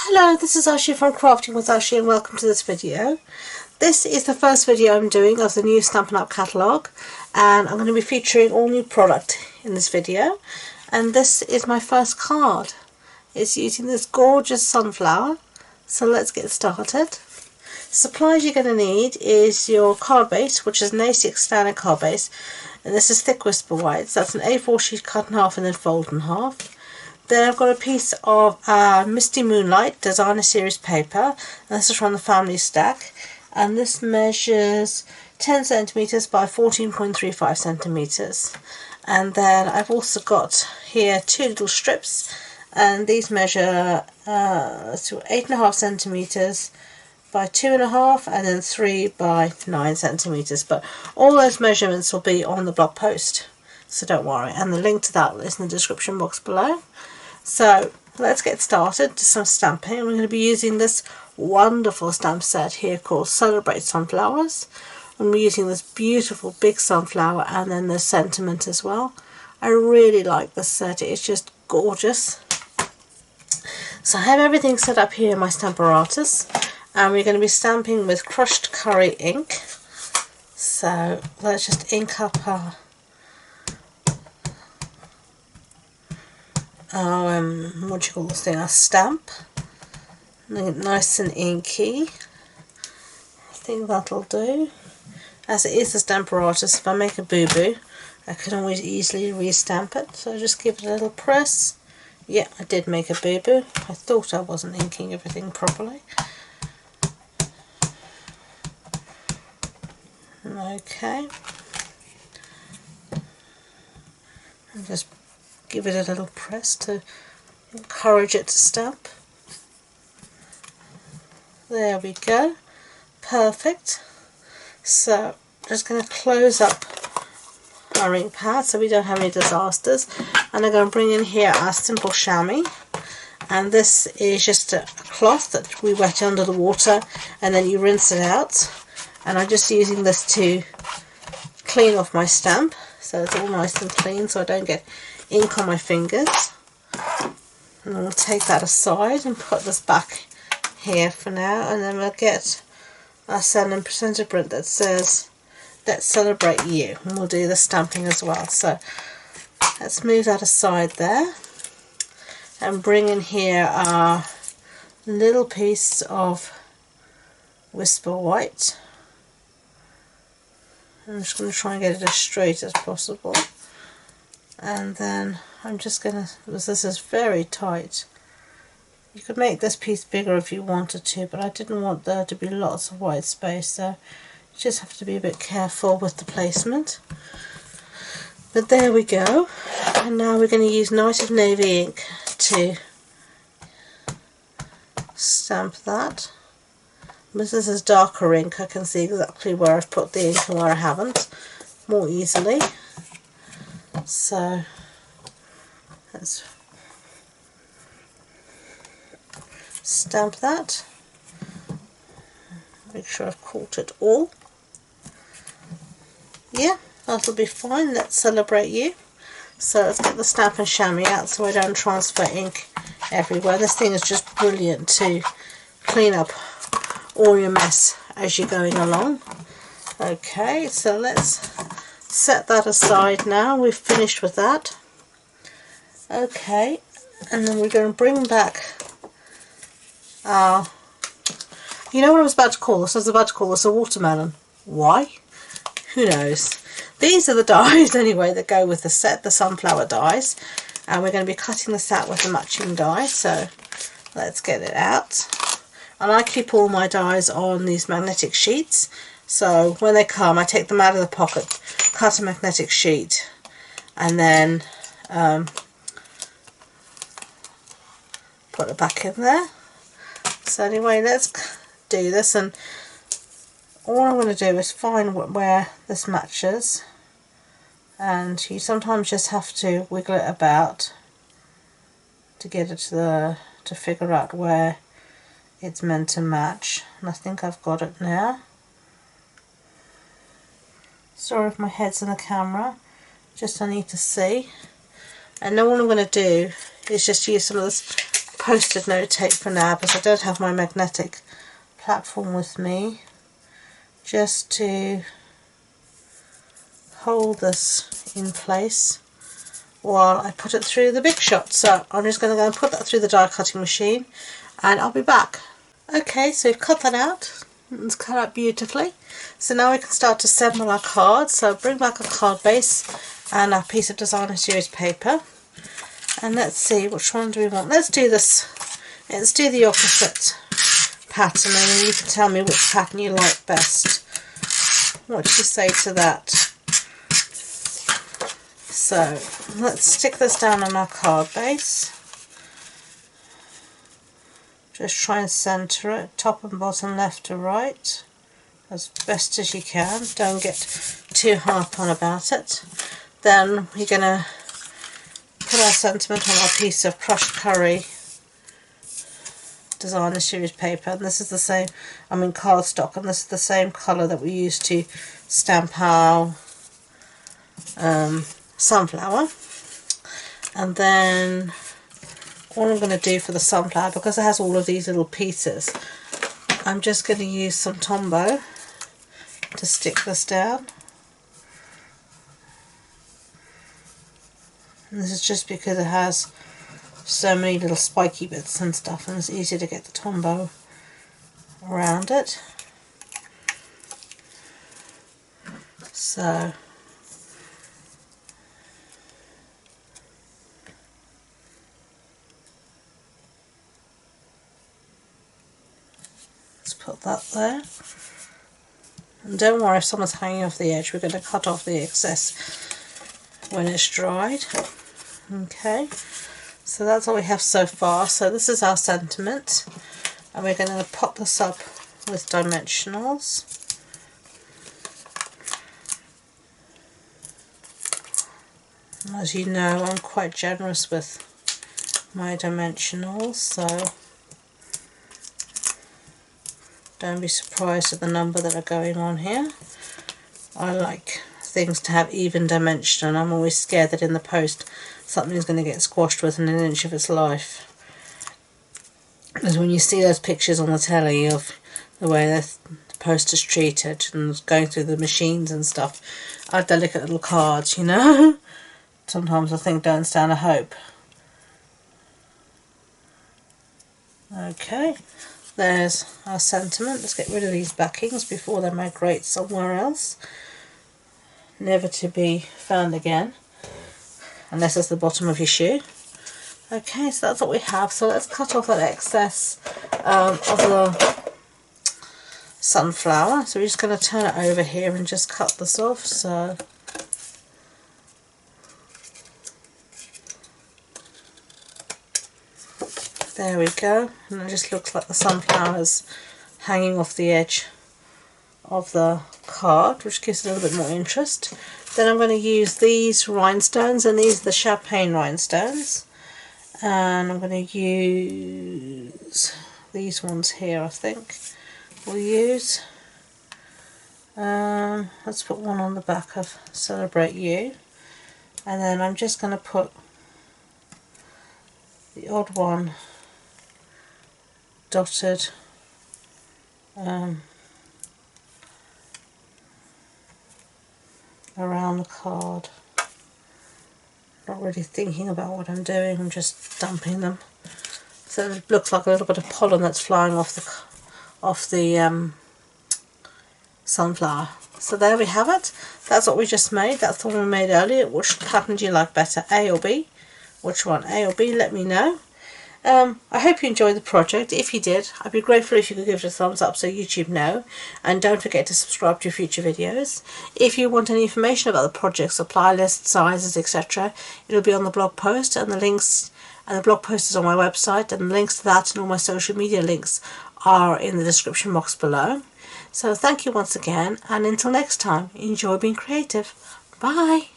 Hello, this is Ashi from Crafting with Ashi and welcome to this video. This is the first video I'm doing of the new Stampin' Up catalogue, and I'm going to be featuring all new product in this video. And this is my first card. It's using this gorgeous sunflower, so let's get started. Supplies you're going to need is your card base, which is an A6 standard card base, and this is thick whisper white, so that's an A4 sheet cut in half and then fold in half. Then I've got a piece of Misty Moonlight Designer Series paper, and this is from the family stack, and this measures 10 centimeters by 14.35 centimeters. And then I've also got here two little strips, and these measure 8.5 centimeters by 2.5, and then 3 by 9 centimeters. But all those measurements will be on the blog post, so don't worry, and the link to that is in the description box below. So let's get started to some stamping. We're going to be using this wonderful stamp set here called Celebrate Sunflowers, and we're using this beautiful big sunflower and then the sentiment as well. I really like this set, it's just gorgeous. So I have everything set up here in my Stamparatus, and we're going to be stamping with crushed curry ink. So let's just ink up our what do you call this thing, a stamp. Nice and inky. I think that'll do. As it is a Stamparatus, if I make a boo-boo, I can always easily re-stamp it. So just give it a little press. Yeah, I did make a boo-boo. I thought I wasn't inking everything properly. Okay. And just give it a little press to encourage it to stamp. There we go. Perfect. So I'm just going to close up our ink pad so we don't have any disasters. And I'm going to bring in here our simple chamois. And this is just a cloth that we wet under the water and then you rinse it out. And I'm just using this to clean off my stamp, so it's all nice and clean so I don't get ink on my fingers. And we'll take that aside and put this back here for now, and then we'll get our center print that says "Let's Celebrate You," and we'll do the stamping as well. So let's move that aside there and bring in here our little piece of whisper white. I'm just going to try and get it as straight as possible, and then I'm just going to, because this is very tight, you could make this piece bigger if you wanted to, but I didn't want there to be lots of white space, so you just have to be a bit careful with the placement. But there we go, and now we're going to use Night of Navy ink to stamp that. But this is darker ink, I can see exactly where I've put the ink and where I haven't more easily. So let's stamp that. Make sure I've caught it all. Yeah, that'll be fine. Let's celebrate you. So let's get the Stampin' chamois out so I don't transfer ink everywhere. This thing is just brilliant to clean up all your mess as you're going along. Okay, so let's set that aside now. We've finished with that. Okay, and then we're going to bring back our, you know what I was about to call this? I was about to call this a watermelon. Why? Who knows? These are the dies anyway that go with the set, the sunflower dies, and we're going to be cutting this out with the matching die. So let's get it out. And I keep all my dies on these magnetic sheets, so when they come I take them out of the pocket, cut a magnetic sheet, and then put it back in there. So anyway, let's do this, and all I'm going to do is find where this matches, and you sometimes just have to wiggle it about to get it to figure out where it's meant to match, and I think I've got it now. Sorry if my head's in the camera, just I need to see. And now what I'm going to do is just use some of this post-it note tape for now because I don't have my magnetic platform with me, just to hold this in place while I put it through the Big Shot. So I'm just going to go and put that through the die cutting machine and I'll be back. Okay, so we've cut that out. It's cut out beautifully. So now we can start to assemble our cards. So bring back a card base and a piece of designer series paper. And let's see, which one do we want? Let's do this. Let's do the opposite pattern, and then you can tell me which pattern you like best. What do you say to that? So let's stick this down on our card base. Just try and centre it, top and bottom, left to right, as best as you can. Don't get too harp on about it. Then we're going to put our sentiment on our piece of crushed curry designer series paper, and this is the same, cardstock, and this is the same colour that we used to stamp our sunflower. And then all I'm going to do for the sunflower, because it has all of these little pieces, I'm just going to use some Tombow to stick this down. And this is just because it has so many little spiky bits and stuff, and it's easy to get the Tombow around it. So let's put that there. And don't worry if someone's hanging off the edge, we're going to cut off the excess when it's dried. Okay, so that's all we have so far. So this is our sentiment, and we're going to pop this up with dimensionals. As you know, I'm quite generous with my dimensionals, so don't be surprised at the number that are going on here. I like things to have even dimension, and I'm always scared that in the post something's going to get squashed within an inch of its life. Because when you see those pictures on the telly of the way the post is treated and going through the machines and stuff, I have delicate little cards, you know. Sometimes I think don't stand a hope. Okay, there's our sentiment. Let's get rid of these backings before they migrate somewhere else, never to be found again, unless it's the bottom of your shoe. Okay, so that's what we have. So let's cut off that excess of the sunflower. So we're just going to turn it over here and just cut this off. So there we go, and it just looks like the sunflower's hanging off the edge of the card, which gives it a little bit more interest. Then I'm going to use these rhinestones, and these are the champagne rhinestones, and I'm going to use these ones here. I think we'll use let's put one on the back of Celebrate You, and then I'm just going to put the odd one dotted around the card. Not really thinking about what I'm doing, I'm just dumping them. So it looks like a little bit of pollen that's flying off the sunflower. So there we have it. That's what we just made. That's the one we made earlier. Which pattern do you like better, A or B? Which one, A or B? Let me know. I hope you enjoyed the project. If you did, I'd be grateful if you could give it a thumbs up so YouTube know, and don't forget to subscribe to future videos. If you want any information about the project, supply list, sizes, etc., it'll be on the blog post, and the links, and the blog post is on my website, and the links to that and all my social media links are in the description box below. So thank you once again, and until next time, enjoy being creative. Bye!